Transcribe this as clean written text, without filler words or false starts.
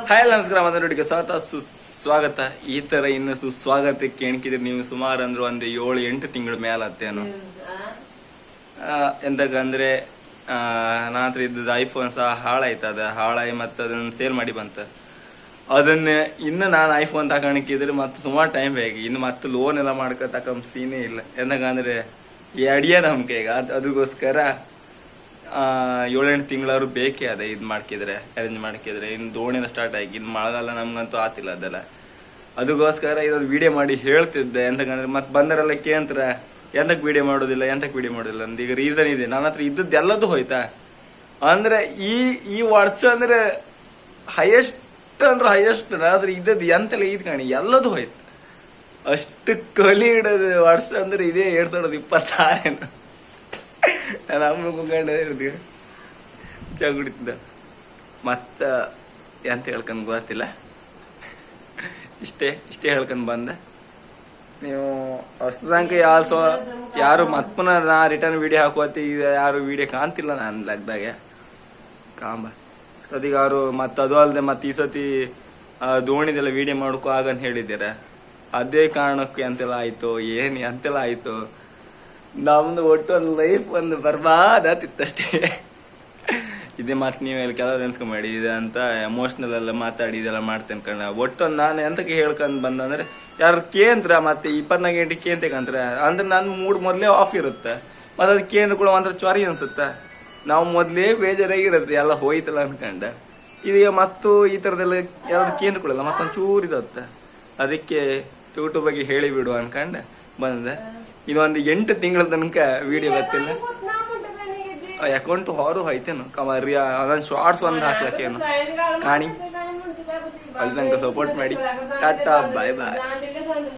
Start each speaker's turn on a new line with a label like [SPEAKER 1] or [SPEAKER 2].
[SPEAKER 1] Hi ನಮಸ್ಕಾರ ಮಾತಾಡೋಡಿಗೆ ಸುಸ್ವಾಗತ. ಈ ತರ ಇನ್ನು ಸುಸ್ವಾಗತಕ್ಕೆ ಎಣ್ಕಿದ್ರೆ ನೀವು ಸುಮಾರು ಅಂದ್ರೆ ಒಂದು 7-8 ತಿಂಗಳ ಮೇಲತ್ತೇನು. ಎಂತಕಂದ್ರೆ ನನ್ನ ಹತ್ರ ಇದ್ದದ್ದು ಐಫೋನ್ ಸಹ ಹಾಳಾಯಿ ಮತ್ತೆ ಅದನ್ನ ಸೇಲ್ ಮಾಡಿ ಬಂತ. ಅದನ್ನ ಇನ್ನು ನಾನು ಐಫೋನ್ ತಗೊಂಡಿದ್ರೆ ಮತ್ತೆ ಸುಮಾರು ಟೈಮ್ ಬೇಕು. ಇನ್ನು ಮತ್ತೆ ಲೋನ್ ಎಲ್ಲ ಮಾಡ್ಕೊ ತಕೊಂಡ್ ಸೀನೇ ಇಲ್ಲ. ಎಂತಕಂದ್ರೆ ಈ ಅಡಿಯ ನಮ್ ಕೈಗ ಅದಕ್ಕೋಸ್ಕರ 7-8 ತಿಂಗಳಾದ್ರು ಬೇಕೇ ಅದ. ಇದು ಮಾಡ್ಕಿದ್ರೆ ಅರೇಂಜ್ ಮಾಡ್ಕಿದ್ರೆ ಇನ್ನು ದೋಣಿನ ಸ್ಟಾರ್ಟ್ ಆಗಿ ಇನ್ನು ಮಳೆಗಾಲ ನಮ್ಗಂತೂ ಆತಿಲ್ಲ ಅದೆಲ್ಲ. ಅದಕ್ಕೋಸ್ಕರ ಇದೊಂದು ವಿಡಿಯೋ ಮಾಡಿ ಹೇಳ್ತಿದ್ದೆ. ಎಂತಕಂದ್ರೆ ಮತ್ತೆ ಬಂದರೆಲ್ಲ ಕೇಂದ್ರ ಎಂತಕ್ಕೆ ವಿಡಿಯೋ ಮಾಡೋದಿಲ್ಲ ಅಂತ ಈಗ ರೀಸನ್ ಇದೆ. ನನ್ನ ಹತ್ರ ಇದ್ದದ್ದು ಎಲ್ಲದೂ ಹೋಯ್ತಾ ಅಂದ್ರೆ ಈ ವರ್ಷ ಅಂದ್ರೆ ಹೈಯೆಸ್ಟ್ ನನ್ನ ಹತ್ರ ಇದ್ದದ್ದು ಎಂತೆಲ್ಲ ಇದು ಕಾಣಿ ಎಲ್ಲದೂ ಹೋಯ್ತು. ಅಷ್ಟು ಕಲಿ ಇಡೋದು ವರ್ಷ ಅಂದ್ರೆ ಇದೇ 2026. ನಾನು ಅಮ್ಮ ಕುಂಕಂಡ ಇರ್ತೀವಿ ಚಾ ಕುಡಿತಿದ್ದ ಮತ್ತ ಎಂತ ಹೇಳ್ಕೊಂಡ್ ಗೊತ್ತಿಲ್ಲ. ಇಷ್ಟೇ ಹೇಳ್ಕೊಂಡ್ ಬಂದ. ನೀವು ಹೊಸದಂಕ ಯಾರು ಮತ್ ಪುನಃ ನಾ ರಿಟರ್ನ್ ವಿಡಿಯೋ ಹಾಕೋತಿ ಯಾರು ವಿಡಿಯೋ ಕಾಣ್ತಿಲ್ಲ ನಾನು ಲೆಕ್ಕದಾಗೆ ಕಾಂಬ ಅದೀಗ ಅವರು ಮತ್ತೆ ಅದು ಅಲ್ಲದೆ ಮತ್ತೆ ಈ ಸತಿ ದೋಣಿದೆಲ್ಲ ವಿಡಿಯೋ ಮಾಡ್ಕೋ ಆಗಂತ ಹೇಳಿದ್ದೀರ. ಅದೇ ಕಾರಣಕ್ಕೆ ಎಂತೆಲ್ಲ ಆಯ್ತು ಎಂತೆಲ್ಲ ಆಯ್ತು. ನಮ್ದು ಒಟ್ಟು ಒಂದು ಲೈಫ್ ಒಂದು ಬರ್ಬಾದ್ ಆತಿತ್ತಷ್ಟೇ. ಇದೇ ಮಾತು ನೀವೆಲ್ಲ ಕೆಲವ್ರು ನೆನ್ಸ್ಕೊಂಬೇಡಿ ಇದೆ ಅಂತ ಎಮೋಷ್ನಲ್ ಎಲ್ಲ ಮಾತಾಡಿ ಇದೆಲ್ಲ ಮಾಡ್ತೇನೆ ಕಣ. ಒಟ್ಟು ನಾನು ಎಂತಕ್ಕೆ ಹೇಳ್ಕೊಂಡ್ ಬಂದಂದ್ರೆ ಯಾರು ಕೇಂದ್ರ ಮತ್ತೆ 24 ಗಂಟೆ ಕೇಂತಕಂತ್ರ ಅಂದ್ರೆ ನನ್ನ ಮೂಡ್ ಮೊದ್ಲೇ ಆಫ್ ಇರುತ್ತೆ. ಮತ್ತೆ ಅದು ಕೇಂದ್ರ ಕೂಡ ಒಂಥರ ಚ್ವರಿ ಅನ್ಸುತ್ತೆ. ನಾವು ಮೊದ್ಲೇ ಬೇಜಾರಾಗಿರುತ್ತೆ ಎಲ್ಲ ಹೋಯ್ತಲ್ಲ ಅನ್ಕಂಡ. ಇದೀಗ ಮತ್ತು ಈ ತರದೆಲ್ಲ ಎರಡು ಕೇಂದ್ರಗಳಲ್ಲ ಮತ್ತೊಂದು ಚೂರು ಇದತ್ತೆ. ಅದಕ್ಕೆ ಯೂಟ್ಯೂಬ್ ಬಗ್ಗೆ ಹೇಳಿಬಿಡು ಅನ್ಕಂಡ ಬಂದೆ. ಇದೊಂದು 8 ತಿಂಗಳ ತನಕ ವಿಡಿಯೋ ಗೊತ್ತಿಲ್ಲ. ಅಕೌಂಟ್ ಹೊರ ಹೋಯ್ತೇನು ಕಮರ್ಯ ಅದೊಂದು ಶಾರ್ಟ್ಸ್ ಒಂದು ಹಾಕ್ಲಕ್ಕೇನು ಕಾಣಿ ಅಲ್ಲಿ ತನಕ ಸಪೋರ್ಟ್ ಮಾಡಿ. ಟಾಟಾ ಬಾಯ್ ಬಾಯ್.